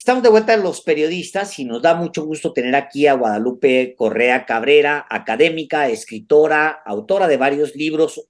Estamos de vuelta en Los Periodistas y nos da mucho gusto tener aquí a Guadalupe Correa Cabrera, académica, escritora, autora de varios libros,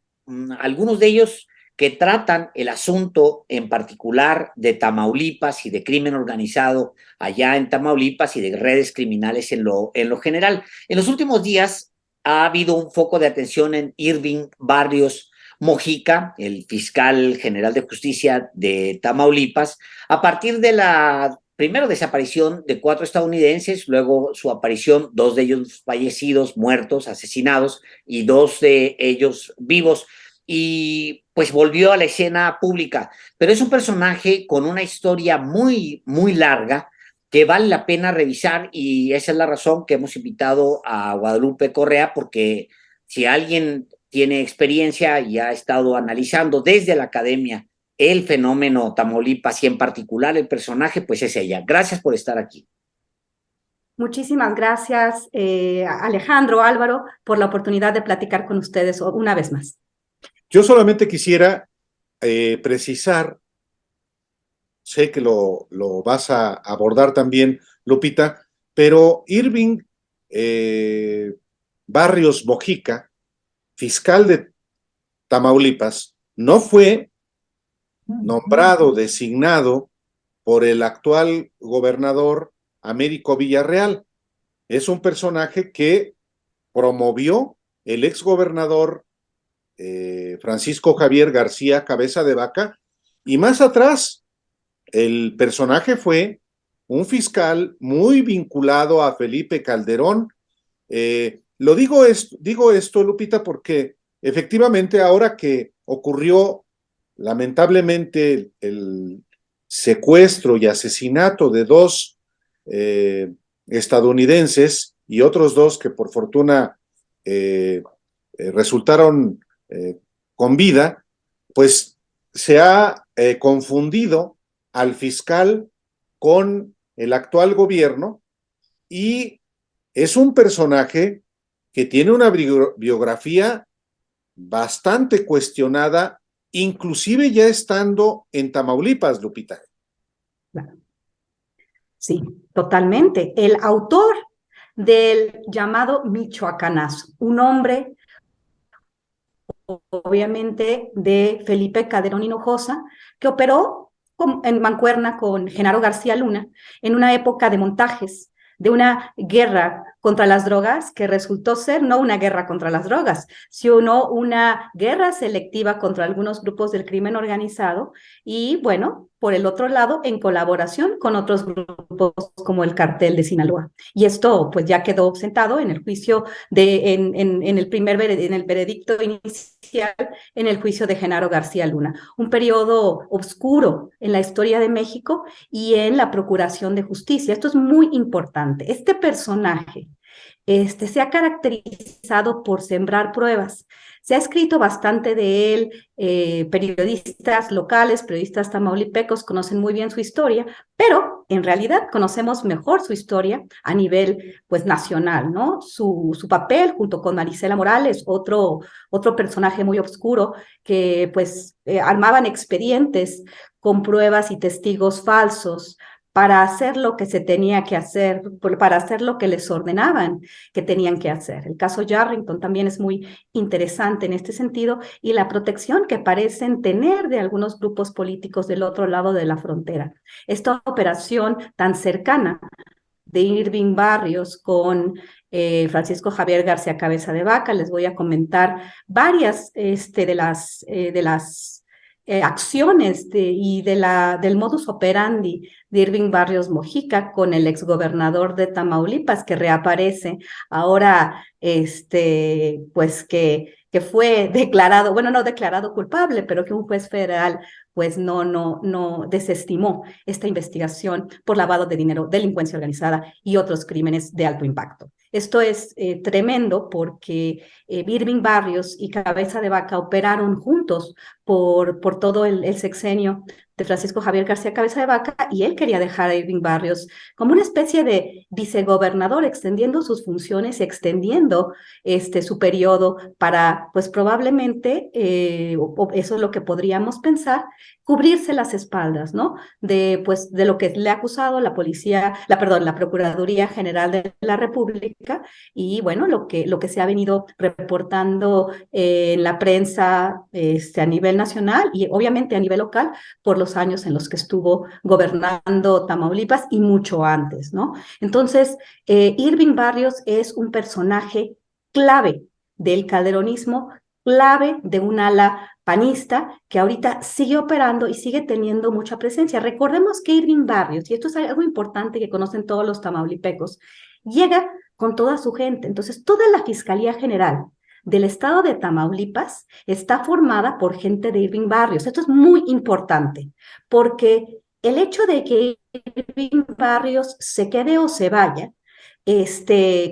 algunos de ellos que tratan el asunto en particular de Tamaulipas y de crimen organizado allá en Tamaulipas y de redes criminales en lo general. En los últimos días ha habido un foco de atención en Irving Barrios Mojica, el fiscal general de justicia de Tamaulipas, a partir de la primero desaparición de 4 estadounidenses, luego su aparición, 2 de ellos fallecidos, muertos, asesinados, y 2 de ellos vivos, y pues volvió a la escena pública. Pero es un personaje con una historia muy, muy larga que vale la pena revisar, y esa es la razón que hemos invitado a Guadalupe Correa, porque si alguien tiene experiencia y ha estado analizando desde la academia el fenómeno Tamaulipas y en particular el personaje, pues es ella. Gracias por estar aquí. Muchísimas gracias, Alejandro, Álvaro, por la oportunidad de platicar con ustedes una vez más. Yo solamente quisiera precisar, sé que lo vas a abordar también, Lupita, pero Irving Barrios Mojica, fiscal de Tamaulipas, no fue nombrado, designado por el actual gobernador Américo Villarreal. Es un personaje que promovió el exgobernador Francisco Javier García Cabeza de Vaca, y más atrás el personaje fue un fiscal muy vinculado a Felipe Calderón. Digo esto, Lupita, porque efectivamente ahora que ocurrió lamentablemente el secuestro y asesinato de 2 estadounidenses y otros 2 que por fortuna resultaron con vida, pues se ha confundido al fiscal con el actual gobierno, y es un personaje que tiene una biografía bastante cuestionada, inclusive ya estando en Tamaulipas, Lupita. Sí, totalmente. El autor del llamado Michoacanazo, un hombre obviamente de Felipe Calderón Hinojosa, que operó en mancuerna con Genaro García Luna en una época de montajes, de una guerra contra las drogas que resultó ser no una guerra contra las drogas, sino una guerra selectiva contra algunos grupos del crimen organizado y, bueno, por el otro lado, en colaboración con otros grupos como el Cartel de Sinaloa. Y esto pues ya quedó sentado en el juicio en el veredicto inicial en el juicio de Genaro García Luna. Un periodo oscuro en la historia de México y en la procuración de justicia. Esto es muy importante. Este personaje se ha caracterizado por sembrar pruebas. Se ha escrito bastante de él, periodistas locales, periodistas tamaulipecos conocen muy bien su historia, pero en realidad conocemos mejor su historia a nivel pues nacional, ¿no? Su papel junto con Marisela Morales, otro personaje muy oscuro que pues armaban expedientes con pruebas y testigos falsos para hacer lo que se tenía que hacer, para hacer lo que les ordenaban que tenían que hacer. El caso Yarrington también es muy interesante en este sentido, y la protección que parecen tener de algunos grupos políticos del otro lado de la frontera. Esta operación tan cercana de Irving Barrios con Francisco Javier García Cabeza de Vaca, les voy a comentar varias de las acciones del modus operandi de Irving Barrios Mojica con el exgobernador de Tamaulipas, que reaparece ahora, pues que fue declarado, bueno, no declarado culpable, pero que un juez federal pues no desestimó esta investigación por lavado de dinero, delincuencia organizada y otros crímenes de alto impacto. Esto es tremendo porque Irving Barrios y Cabeza de Vaca operaron juntos por todo el sexenio de Francisco Javier García Cabeza de Vaca, y él quería dejar a Irving Barrios como una especie de vicegobernador, extendiendo sus funciones y extendiendo su periodo para, pues probablemente, eso es lo que podríamos pensar, cubrirse las espaldas, ¿no? Pues, de lo que le ha acusado la policía, la Procuraduría General de la República, y bueno, lo que se ha venido reportando en la prensa a nivel nacional y obviamente a nivel local por los años en los que estuvo gobernando Tamaulipas y mucho antes, ¿no? Entonces, Irving Barrios es un personaje clave del calderonismo, clave de un ala panista que ahorita sigue operando y sigue teniendo mucha presencia. Recordemos que Irving Barrios, y esto es algo importante que conocen todos los tamaulipecos, llega con toda su gente. Entonces, toda la Fiscalía General del estado de Tamaulipas está formada por gente de Irving Barrios. Esto es muy importante, porque el hecho de que Irving Barrios se quede o se vaya,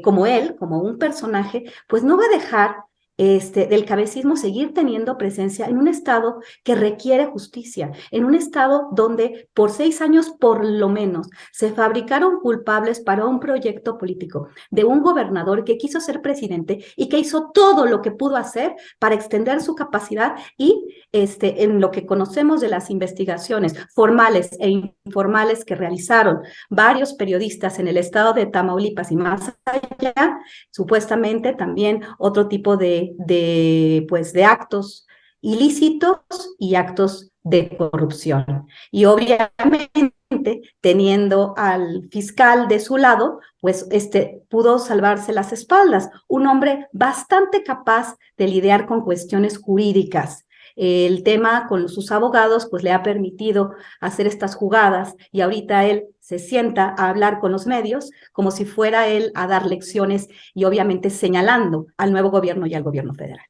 como él, como un personaje, pues no va a dejar del cabecismo seguir teniendo presencia en un estado que requiere justicia, en un estado donde por 6 años por lo menos se fabricaron culpables para un proyecto político de un gobernador que quiso ser presidente y que hizo todo lo que pudo hacer para extender su capacidad y en lo que conocemos de las investigaciones formales e informales que realizaron varios periodistas en el estado de Tamaulipas y más allá, supuestamente también otro tipo de actos ilícitos y actos de corrupción. Y obviamente, teniendo al fiscal de su lado, pues pudo salvarse las espaldas. Un hombre bastante capaz de lidiar con cuestiones jurídicas. El tema con sus abogados pues le ha permitido hacer estas jugadas y ahorita él se sienta a hablar con los medios como si fuera él a dar lecciones y obviamente señalando al nuevo gobierno y al gobierno federal.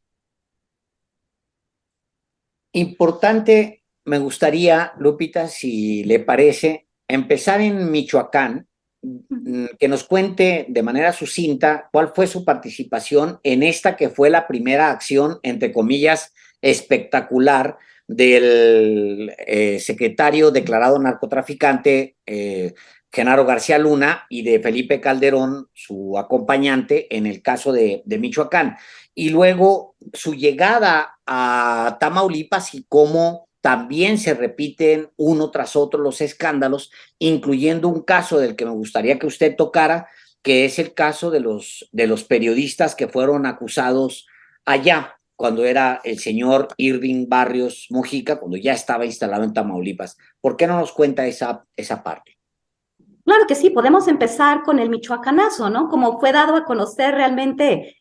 Importante, me gustaría, Lupita, si le parece, empezar en Michoacán, que nos cuente de manera sucinta cuál fue su participación en esta que fue la primera acción, entre comillas, espectacular del secretario declarado narcotraficante Genaro García Luna y de Felipe Calderón, su acompañante, en el caso de Michoacán. Y luego su llegada a Tamaulipas y cómo también se repiten uno tras otro los escándalos, incluyendo un caso del que me gustaría que usted tocara, que es el caso de los periodistas que fueron acusados allá, cuando era el señor Irving Barrios Mujica, cuando ya estaba instalado en Tamaulipas. ¿Por qué no nos cuenta esa parte? Claro que sí, podemos empezar con el michoacanazo, ¿no? Como fue dado a conocer realmente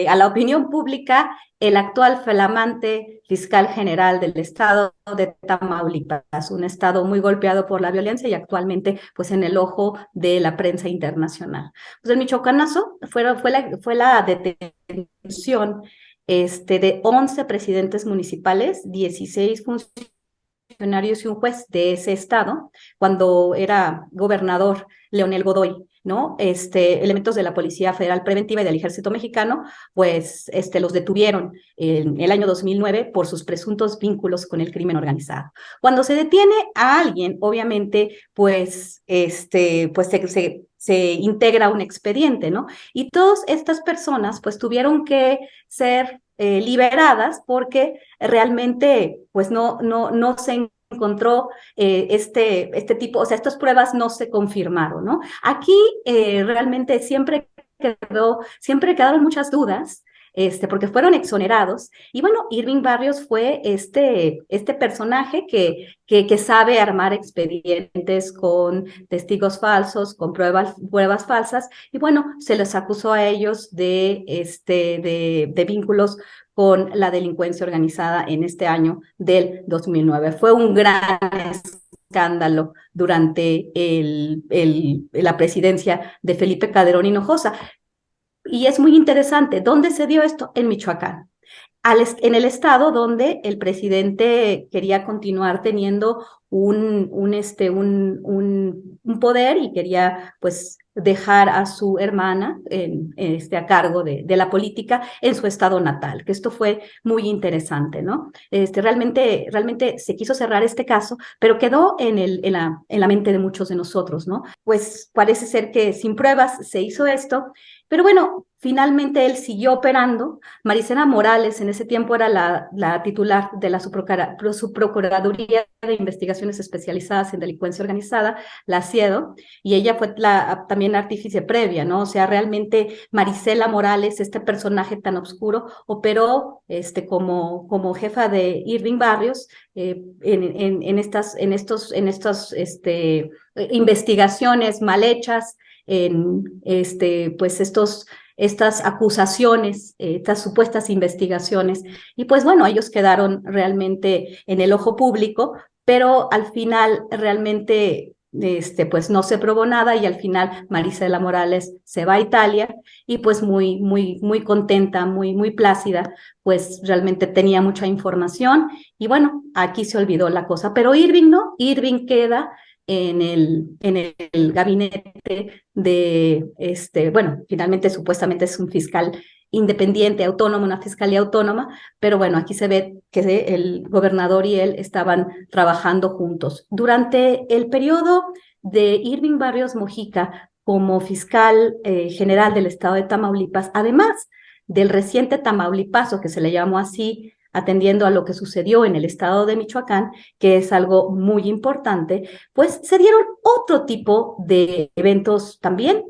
a la opinión pública el actual flamante fiscal general del estado de Tamaulipas, un estado muy golpeado por la violencia y actualmente pues en el ojo de la prensa internacional. Pues el michoacanazo fue la detención de 11 presidentes municipales, 16 funcionarios y un juez de ese estado, cuando era gobernador Leonel Godoy, ¿no? Elementos de la Policía Federal Preventiva y del Ejército Mexicano, pues los detuvieron en el año 2009 por sus presuntos vínculos con el crimen organizado. Cuando se detiene a alguien, obviamente, pues, se integra un expediente, ¿no? Y todas estas personas, pues, tuvieron que ser liberadas porque realmente, pues, no se encontró este tipo, o sea, estas pruebas no se confirmaron, ¿no? Aquí realmente siempre quedaron muchas dudas, porque fueron exonerados. Y bueno, Irving Barrios fue este personaje que sabe armar expedientes con testigos falsos, con pruebas falsas, y bueno, se les acusó a ellos de vínculos con la delincuencia organizada en este año del 2009. Fue un gran escándalo durante la presidencia de Felipe Calderón Hinojosa. Y es muy interesante, ¿dónde se dio esto? En Michoacán. En el estado donde el presidente quería continuar teniendo un poder y quería pues dejar a su hermana a cargo de la política en su estado natal, que esto fue muy interesante, ¿no? Realmente se quiso cerrar este caso, pero quedó en la mente de muchos de nosotros, ¿no? Pues parece ser que sin pruebas se hizo esto, pero bueno, finalmente él siguió operando. Marisela Morales en ese tiempo era la titular de la Subprocuraduría de Investigaciones Especializadas en Delincuencia Organizada, la CIEDO, y ella fue también artífice previa, ¿no? O sea, realmente Marisela Morales, este personaje tan oscuro, operó como jefa de Irving Barrios en estas investigaciones mal hechas, pues estas acusaciones, estas supuestas investigaciones. Y pues bueno, ellos quedaron realmente en el ojo público, pero al final realmente pues no se probó nada y al final Marisela Morales se va a Italia y pues muy contenta, muy plácida, pues realmente tenía mucha información y bueno, aquí se olvidó la cosa, pero Irving no, Irving queda en el gabinete bueno, finalmente supuestamente es un fiscal independiente, autónomo, una fiscalía autónoma, pero bueno, aquí se ve que el gobernador y él estaban trabajando juntos. Durante el periodo de Irving Barrios Mojica como fiscal general del estado de Tamaulipas, además del reciente Tamaulipaso, que se le llamó así, atendiendo a lo que sucedió en el estado de Michoacán, que es algo muy importante, pues se dieron otro tipo de eventos también,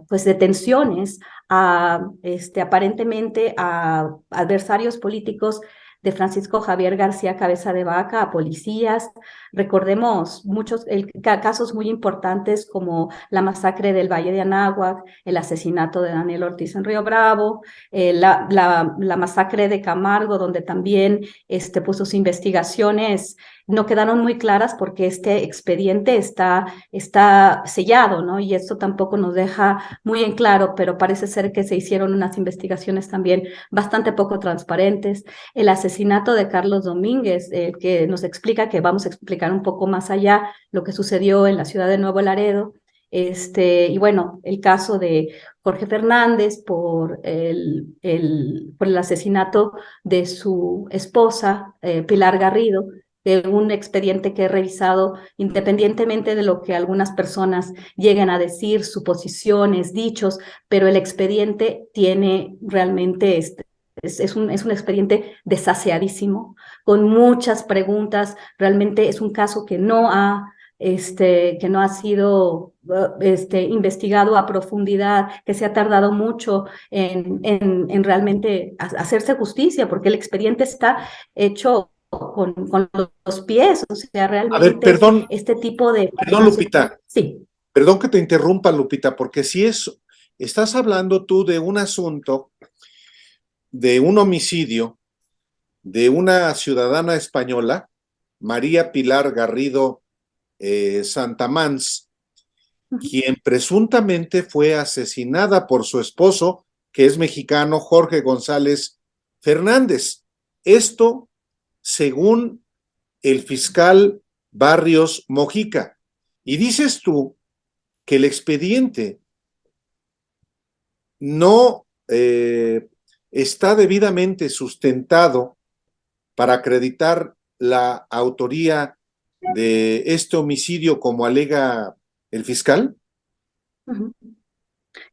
pues detenciones aparentemente a adversarios políticos de Francisco Javier García Cabeza de Vaca, a policías. Recordemos muchos casos muy importantes como la masacre del Valle de Anáhuac, el asesinato de Daniel Ortiz en Río Bravo, la masacre de Camargo, donde también pues sus investigaciones no quedaron muy claras porque este expediente está sellado, ¿no? Y esto tampoco nos deja muy en claro, pero parece ser que se hicieron unas investigaciones también bastante poco transparentes. El asesinato de Carlos Domínguez, que nos explica que vamos a explicar un poco más allá lo que sucedió en la ciudad de Nuevo Laredo. Y bueno, el caso de Jorge Fernández por el asesinato de su esposa, Pilar Garrido, un expediente que he revisado independientemente de lo que algunas personas lleguen a decir, suposiciones, dichos, pero el expediente tiene realmente es un expediente desaseadísimo, con muchas preguntas. Realmente es un caso que no ha sido investigado a profundidad, que se ha tardado mucho en realmente hacerse justicia, porque el expediente está hecho con los pies, o sea, A ver, realmente perdón, este tipo de... perdón, Lupita, Sí. perdón que te interrumpa, Lupita, porque si estás hablando tú de un asunto, de un homicidio de una ciudadana española, María Pilar Garrido Santamans, quien presuntamente fue asesinada por su esposo, que es mexicano, Jorge González Fernández. Esto según el fiscal Barrios Mojica. Y dices tú que el expediente no está debidamente sustentado para acreditar la autoría de este homicidio como alega el fiscal.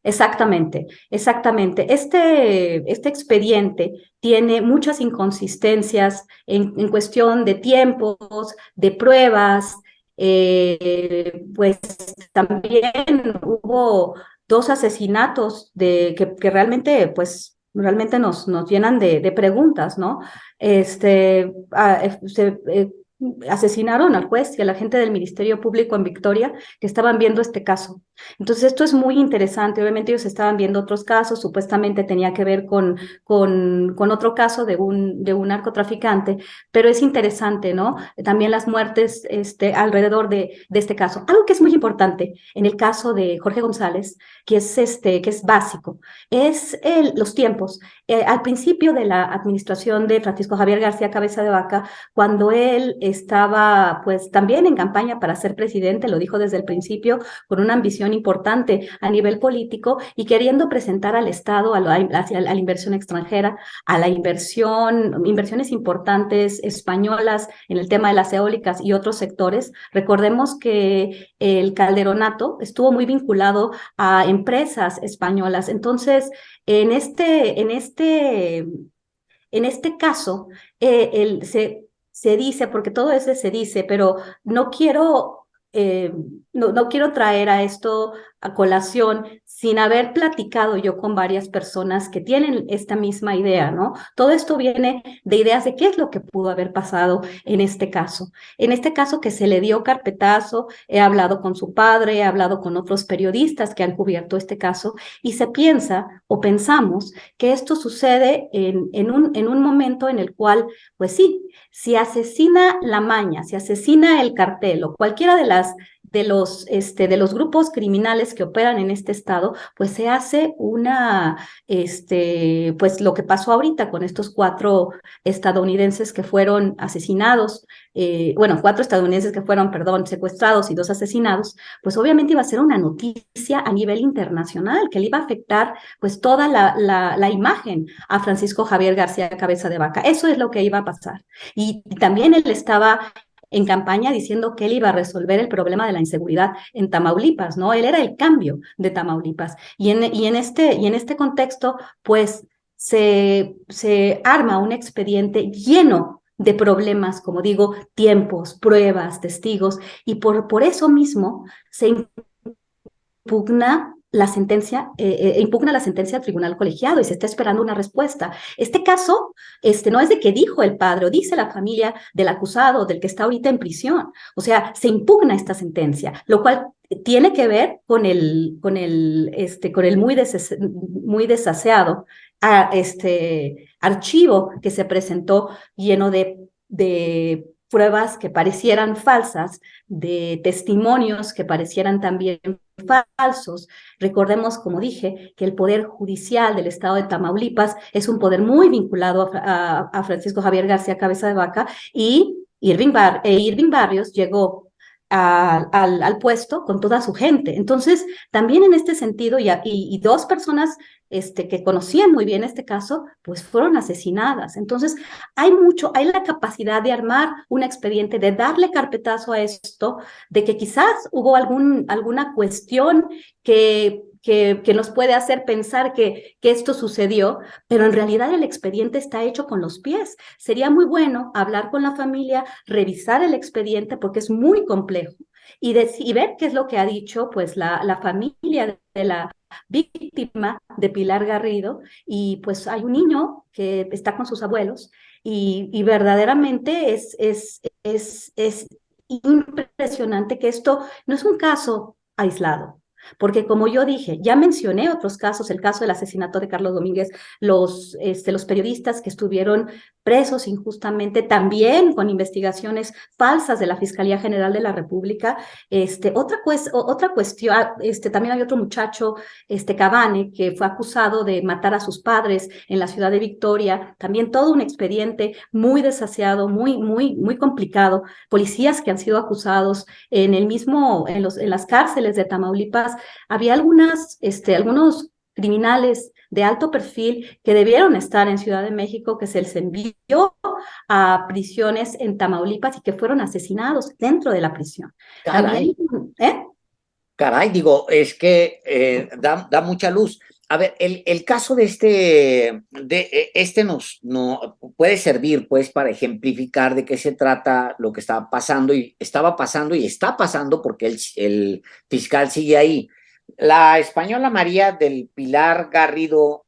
Exactamente, exactamente. Este expediente tiene muchas inconsistencias en cuestión de tiempos, de pruebas, pues también hubo dos asesinatos que realmente, pues, realmente nos llenan de preguntas, ¿no? Asesinaron al juez y a la gente del Ministerio Público en Victoria que estaban viendo este caso. Entonces, esto es muy interesante. Obviamente ellos estaban viendo otros casos, supuestamente tenía que ver con otro caso de un narcotraficante, pero es interesante, ¿no? También las muertes alrededor de este caso. Algo que es muy importante en el caso de Jorge González, que es básico, es los tiempos. Al principio de la administración de Francisco Javier García Cabeza de Vaca, cuando él estaba pues también en campaña para ser presidente, lo dijo desde el principio, con una ambición importante a nivel político y queriendo presentar al Estado hacia la inversión extranjera, a la inversiones importantes españolas en el tema de las eólicas y otros sectores. Recordemos que el calderonato estuvo muy vinculado a empresas españolas. Entonces, en este caso, se dice, porque todo eso se dice, pero no quiero traer a esto a colación sin haber platicado yo con varias personas que tienen esta misma idea, ¿no? Todo esto viene de ideas de qué es lo que pudo haber pasado en este caso. En este caso que se le dio carpetazo, he hablado con su padre, he hablado con otros periodistas que han cubierto este caso y se piensa o pensamos que esto sucede en un momento en el cual, pues sí, si asesina la maña, si asesina el cartel o cualquiera de los grupos criminales que operan en este estado, pues se hace pues lo que pasó ahorita con estos 4 estadounidenses que fueron asesinados, 4 estadounidenses que fueron, perdón, secuestrados y 2 asesinados, pues obviamente iba a ser una noticia a nivel internacional que le iba a afectar pues toda la imagen a Francisco Javier García Cabeza de Vaca. Eso es lo que iba a pasar. Y también él estaba en campaña diciendo que él iba a resolver el problema de la inseguridad en Tamaulipas, ¿no? Él era el cambio de Tamaulipas. Y en este contexto, pues, se arma un expediente lleno de problemas, como digo, tiempos, pruebas, testigos, y por eso mismo se impugna la sentencia al tribunal colegiado y se está esperando una respuesta. Este caso no es de que dijo el padre o dice la familia del acusado, del que está ahorita en prisión. O sea, se impugna esta sentencia, lo cual tiene que ver con el muy desaseado archivo que se presentó lleno de pruebas que parecieran falsas, de testimonios que parecieran también falsos. Recordemos, como dije, que el Poder Judicial del Estado de Tamaulipas es un poder muy vinculado a Francisco Javier García Cabeza de Vaca y Irving Barrios llegó al puesto con toda su gente. Entonces, también en este sentido, y 2 personas que conocían muy bien este caso, pues fueron asesinadas. Entonces, hay la capacidad de armar un expediente, de darle carpetazo a esto, de que quizás hubo alguna cuestión que nos puede hacer pensar que esto sucedió, pero en realidad el expediente está hecho con los pies. Sería muy bueno hablar con la familia, revisar el expediente porque es muy complejo y ver qué es lo que ha dicho pues la familia de la víctima de Pilar Garrido, y pues hay un niño que está con sus abuelos y verdaderamente es impresionante que esto no es un caso aislado. Porque como yo dije, ya mencioné otros casos, el caso del asesinato de Carlos Domínguez, los periodistas que estuvieron presos injustamente, también con investigaciones falsas de la Fiscalía General de la República. Otra cuestión, también hay otro muchacho, Cabane, que fue acusado de matar a sus padres en la ciudad de Victoria, también todo un expediente muy desaseado, muy complicado, policías que han sido acusados en las cárceles de Tamaulipas. Había algunos criminales de alto perfil que debieron estar en Ciudad de México, que se les envió a prisiones en Tamaulipas y que fueron asesinados dentro de la prisión. Caray. También, Caray, digo, es que da mucha luz. A ver, el caso de este no puede servir pues para ejemplificar de qué se trata lo que estaba pasando y está pasando porque el fiscal sigue ahí. La española María del Pilar Garrido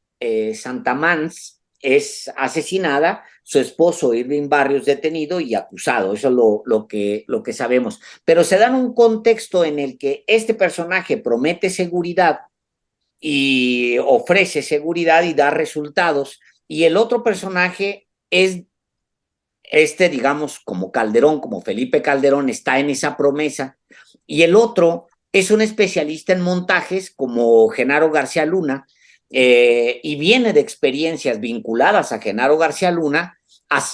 Santamans es asesinada, su esposo Irving Barrios detenido y acusado, eso es lo que sabemos. Pero se da en un contexto en el que este personaje promete seguridad y ofrece seguridad y da resultados, y el otro personaje es digamos, como Calderón, como Felipe Calderón, está en esa promesa, y el otro es un especialista en montajes como Genaro García Luna, y viene de experiencias vinculadas a Genaro García Luna,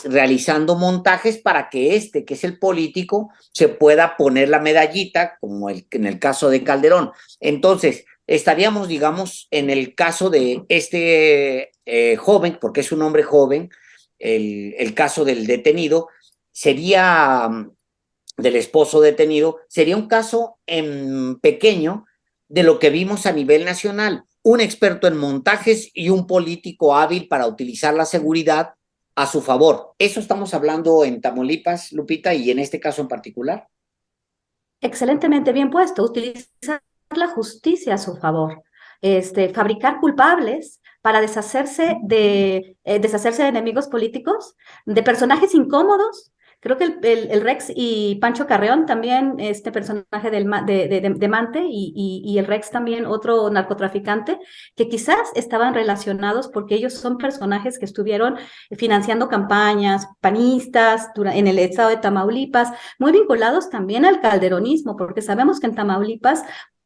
realizando montajes para que que es el político, se pueda poner la medallita, como en el caso de Calderón. Entonces, estaríamos, digamos, en el caso de este joven, porque es un hombre joven, el caso del detenido, sería del esposo detenido, sería un caso en pequeño de lo que vimos a nivel nacional. Un experto en montajes y un político hábil para utilizar la seguridad a su favor. Eso estamos hablando en Tamaulipas, Lupita, y en este caso en particular. Excelentemente bien puesto, utilizar la justicia a su favor, fabricar culpables para deshacerse de enemigos políticos, de personajes incómodos. Creo que el Rex y Pancho Carreón también, este personaje de Mante y el Rex también, otro narcotraficante, que quizás estaban relacionados porque ellos son personajes que estuvieron financiando campañas panistas en el estado de Tamaulipas, muy vinculados también al calderonismo, porque sabemos que en Tamaulipas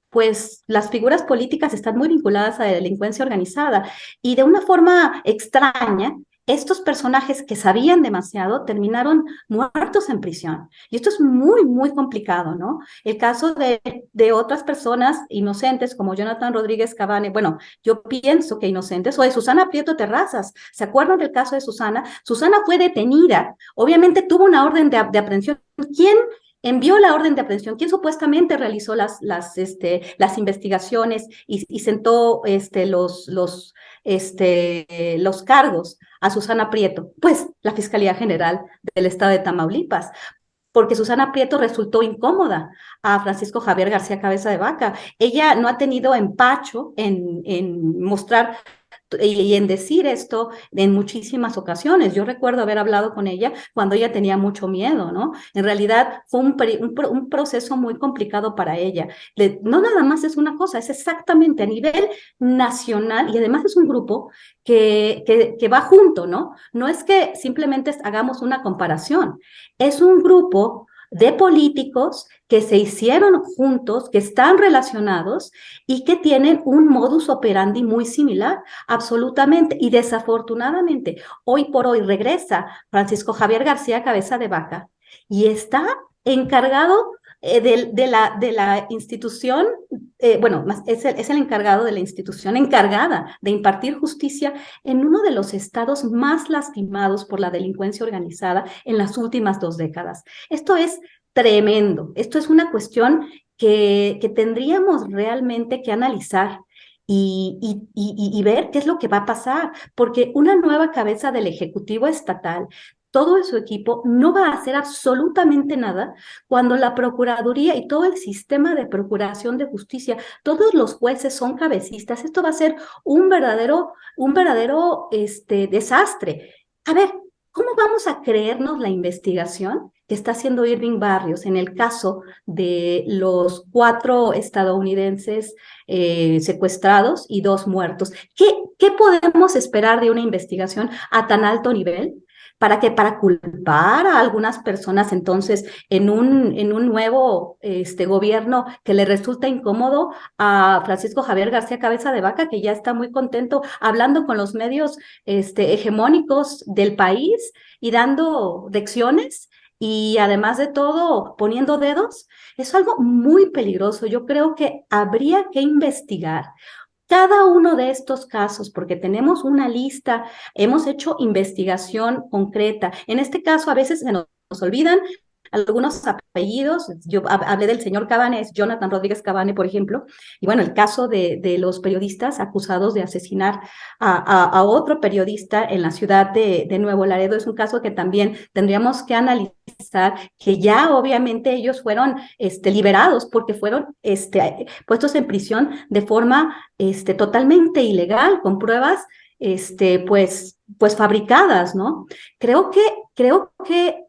pues las figuras políticas están muy vinculadas a la delincuencia organizada y de una forma extraña, estos personajes que sabían demasiado terminaron muertos en prisión. Y esto es muy, muy complicado, ¿no? El caso de otras personas inocentes como Jonathan Rodríguez Cabane, bueno, yo pienso que inocentes, o de Susana Prieto Terrazas, ¿se acuerdan del caso de Susana? Susana fue detenida, obviamente tuvo una orden de aprehensión. ¿Quién envió la orden de aprehensión? ¿Quién supuestamente realizó las investigaciones y sentó los cargos a Susana Prieto? Pues la Fiscalía General del Estado de Tamaulipas, porque Susana Prieto resultó incómoda a Francisco Javier García Cabeza de Vaca. Ella no ha tenido empacho en mostrar y en decir esto en muchísimas ocasiones. Yo recuerdo haber hablado con ella cuando ella tenía mucho miedo, ¿no? En realidad fue un proceso muy complicado para ella. No nada más es una cosa, es exactamente a nivel nacional y además es un grupo que va junto, ¿no? No es que simplemente hagamos una comparación, es un grupo de políticos que se hicieron juntos, que están relacionados y que tienen un modus operandi muy similar, absolutamente. Y desafortunadamente, hoy por hoy regresa Francisco Javier García Cabeza de Vaca y está encargado de la institución, bueno, es el encargado de la institución encargada de impartir justicia en uno de los estados más lastimados por la delincuencia organizada en las últimas 2 décadas. Esto es tremendo, esto es una cuestión que tendríamos realmente que analizar y ver qué es lo que va a pasar, porque una nueva cabeza del Ejecutivo Estatal, todo su equipo no va a hacer absolutamente nada cuando la Procuraduría y todo el sistema de procuración de justicia, todos los jueces son cabecistas. Esto va a ser un verdadero desastre. A ver, ¿cómo vamos a creernos la investigación que está haciendo Irving Barrios en el caso de los 4 estadounidenses secuestrados y 2 muertos? ¿Qué podemos esperar de una investigación a tan alto nivel? Para culpar a algunas personas entonces en un nuevo gobierno que le resulta incómodo a Francisco Javier García Cabeza de Vaca, que ya está muy contento hablando con los medios hegemónicos del país y dando lecciones y además de todo poniendo dedos. Es algo muy peligroso. Yo creo que habría que investigar cada uno de estos casos, porque tenemos una lista, hemos hecho investigación concreta. En este caso, a veces se nos olvidan algunos apellidos. Yo hablé del señor Cabane, es Jonathan Rodríguez Cabane, por ejemplo, y bueno, el caso de los periodistas acusados de asesinar a otro periodista en la ciudad de Nuevo Laredo es un caso que también tendríamos que analizar, que ya obviamente ellos fueron liberados porque fueron puestos en prisión de forma totalmente ilegal, con pruebas pues fabricadas, ¿no? Creo que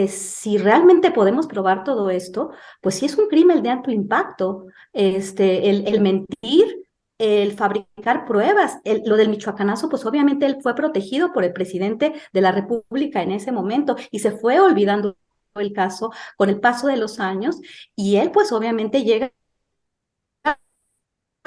si realmente podemos probar todo esto, pues sí es un crimen de alto impacto, el mentir, el fabricar pruebas. Lo del michoacanazo, pues obviamente él fue protegido por el presidente de la República en ese momento y se fue olvidando el caso con el paso de los años y él pues obviamente llega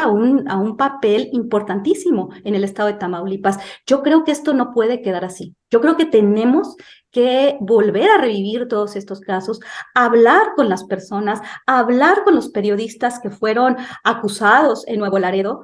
a un papel importantísimo en el estado de Tamaulipas. Yo creo que esto no puede quedar así. Yo creo que tenemos que volver a revivir todos estos casos, hablar con las personas, hablar con los periodistas que fueron acusados en Nuevo Laredo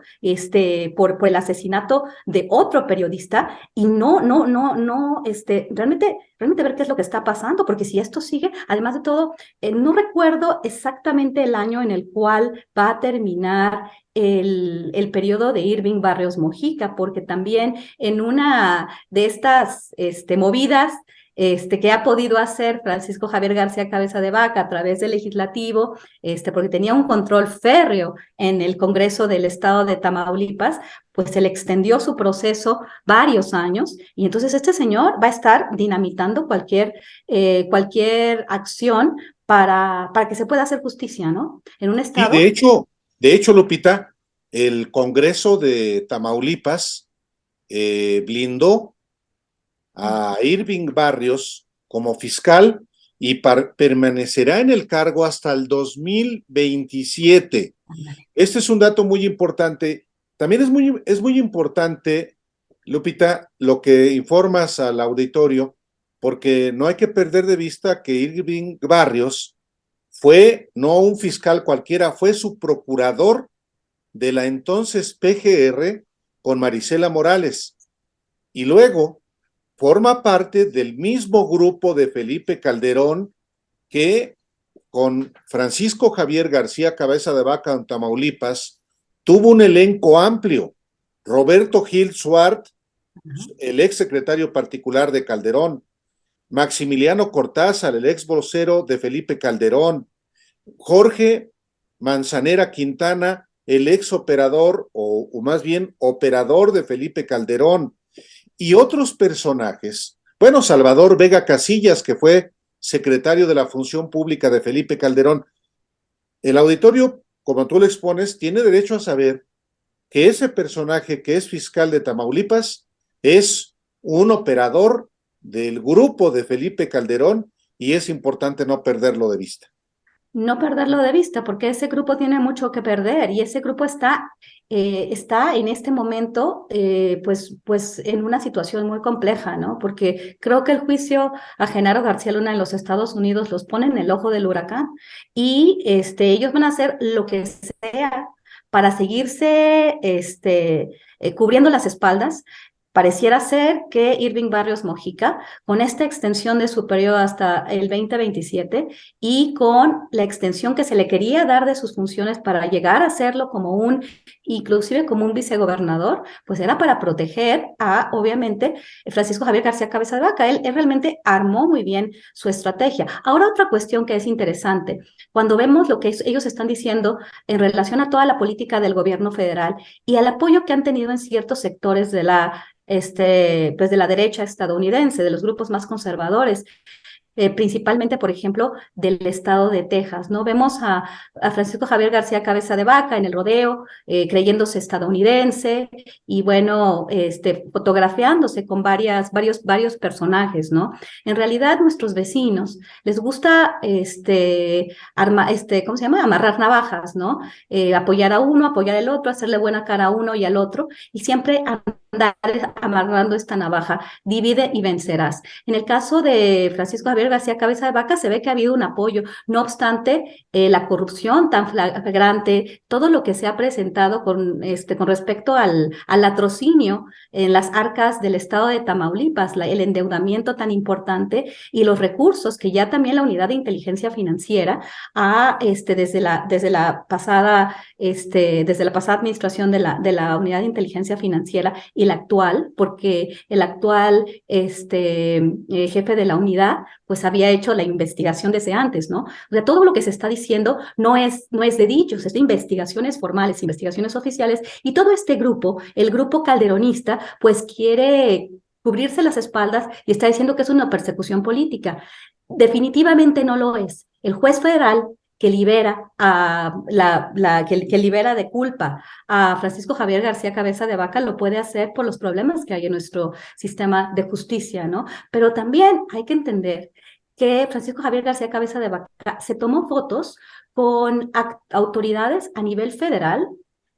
por el asesinato de otro periodista y realmente ver qué es lo que está pasando, porque si esto sigue, además de todo, no recuerdo exactamente el año en el cual va a terminar el periodo de Irving Barrios Mojica, porque también en una de estas movidas que ha podido hacer Francisco Javier García Cabeza de Vaca a través del legislativo, porque tenía un control férreo en el Congreso del Estado de Tamaulipas, pues se le extendió su proceso varios años y entonces este señor va a estar dinamitando cualquier acción para que se pueda hacer justicia, ¿no? En un Y estado... de hecho, Lupita, el Congreso de Tamaulipas blindó a Irving Barrios como fiscal y permanecerá en el cargo hasta el 2027. Este es un dato muy importante. También es muy importante, Lupita, lo que informas al auditorio, porque no hay que perder de vista que Irving Barrios fue no un fiscal cualquiera, fue su procurador de la entonces PGR con Marisela Morales. Y luego forma parte del mismo grupo de Felipe Calderón que con Francisco Javier García Cabeza de Vaca en Tamaulipas tuvo un elenco amplio. Roberto Gil Suart, el ex secretario particular de Calderón, Maximiliano Cortázar, el ex vocero de Felipe Calderón, Jorge Manzanera Quintana, el ex operador, o más bien operador de Felipe Calderón, y otros personajes. Bueno, Salvador Vega Casillas, que fue secretario de la Función Pública de Felipe Calderón. El auditorio, como tú lo expones, tiene derecho a saber que ese personaje que es fiscal de Tamaulipas es un operador del grupo de Felipe Calderón y es importante no perderlo de vista. No perderlo de vista, porque ese grupo tiene mucho que perder y ese grupo está en este momento pues en una situación muy compleja, ¿no? Porque creo que el juicio a Genaro García Luna en los Estados Unidos los pone en el ojo del huracán y ellos van a hacer lo que sea para seguirse cubriendo las espaldas. Pareciera ser que Irving Barrios Mojica, con esta extensión de su periodo hasta el 2027 y con la extensión que se le quería dar de sus funciones para llegar a hacerlo inclusive como un vicegobernador, pues era para proteger a, obviamente, Francisco Javier García Cabeza de Vaca. Él realmente armó muy bien su estrategia. Ahora, otra cuestión que es interesante, cuando vemos lo que ellos están diciendo en relación a toda la política del gobierno federal y al apoyo que han tenido en ciertos sectores de pues de la derecha estadounidense, de los grupos más conservadores, principalmente, por ejemplo, del estado de Texas, ¿no? Vemos a Francisco Javier García Cabeza de Vaca en el rodeo, creyéndose estadounidense y bueno, fotografiándose con varios personajes, ¿no? En realidad, nuestros vecinos les gusta, ¿cómo se llama? Amarrar navajas, ¿no? Apoyar a uno, apoyar al otro, hacerle buena cara a uno y al otro, y siempre andar amarrando esta navaja, divide y vencerás. En el caso de Francisco Javier García Cabeza de Vaca se ve que ha habido un apoyo, no obstante, la corrupción tan flagrante, todo lo que se ha presentado con respecto al latrocinio en las arcas del estado de Tamaulipas, el endeudamiento tan importante y los recursos que ya también la Unidad de Inteligencia Financiera ha, desde la pasada administración de la Unidad de Inteligencia Financiera y la actual, porque el actual jefe de la unidad pues había hecho la investigación desde antes, ¿no? O sea, todo lo que se está diciendo no es de dichos, es de investigaciones formales, investigaciones oficiales, y todo este grupo, el grupo calderonista, pues quiere cubrirse las espaldas y está diciendo que es una persecución política. Definitivamente no lo es. El juez federal que libera que libera de culpa a Francisco Javier García Cabeza de Vaca lo puede hacer por los problemas que hay en nuestro sistema de justicia, ¿no? Pero también hay que entender que Francisco Javier García Cabeza de Vaca se tomó fotos con autoridades a nivel federal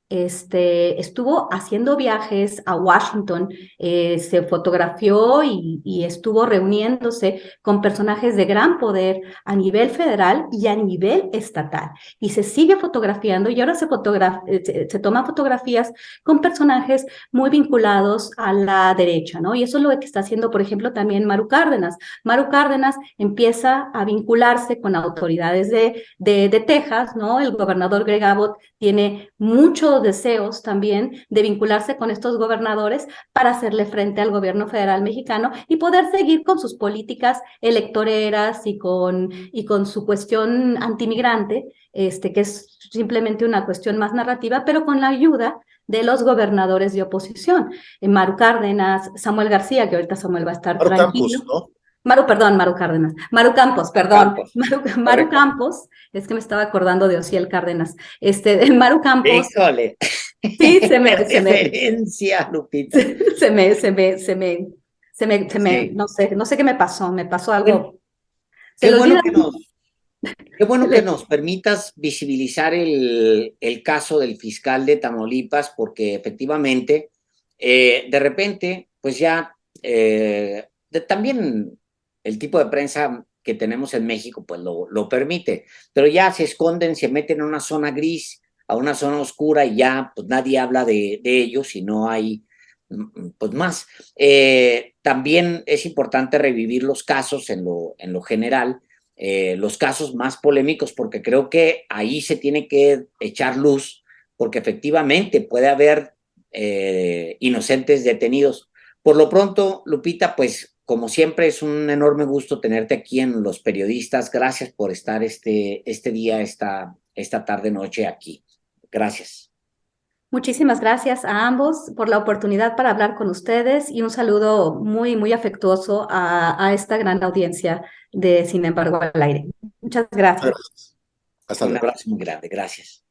estuvo haciendo viajes a Washington, se fotografió y estuvo reuniéndose con personajes de gran poder a nivel federal y a nivel estatal. Y se sigue fotografiando y ahora se toman fotografías con personajes muy vinculados a la derecha, ¿no? Y eso es lo que está haciendo, por ejemplo, también Maru Cárdenas. Maru Cárdenas empieza a vincularse con autoridades de Texas, ¿no? El gobernador Greg Abbott tiene muchos deseos también de vincularse con estos gobernadores para hacerle frente al gobierno federal mexicano y poder seguir con sus políticas electoreras y con su cuestión antimigrante, que es simplemente una cuestión más narrativa, pero con la ayuda de los gobernadores de oposición. Maru Cárdenas, Samuel García, que ahorita Samuel va a estar Maru tranquilo. Campos, ¿no? Maru Cárdenas. Maru Campos, perdón. Campos, Maru correcto. Campos, es que me estaba acordando de Ociel Cárdenas. Maru Campos, Híjole, sí, qué referencia, Lupita. Sí. no sé qué me pasó Bueno, algo, se qué le bueno olvida. que nos, qué se bueno que le- nos permitas visibilizar el caso del fiscal de Tamaulipas, porque efectivamente, de repente, pues ya, también el tipo de prensa que tenemos en México, pues lo permite, pero ya se esconden, se meten a una zona gris, a una zona oscura y ya, pues nadie habla de ellos y no hay, pues más. También es importante revivir los casos en lo general, los casos más polémicos, porque creo que ahí se tiene que echar luz, porque efectivamente puede haber inocentes detenidos. Por lo pronto, Lupita, pues como siempre es un enorme gusto tenerte aquí en Los Periodistas. Gracias por estar este día, esta tarde, noche aquí. Gracias. Muchísimas gracias a ambos por la oportunidad para hablar con ustedes y un saludo muy, muy afectuoso a esta gran audiencia de Sin embargo al aire. Muchas gracias. Gracias. Hasta Un luego. abrazo muy grande. Gracias.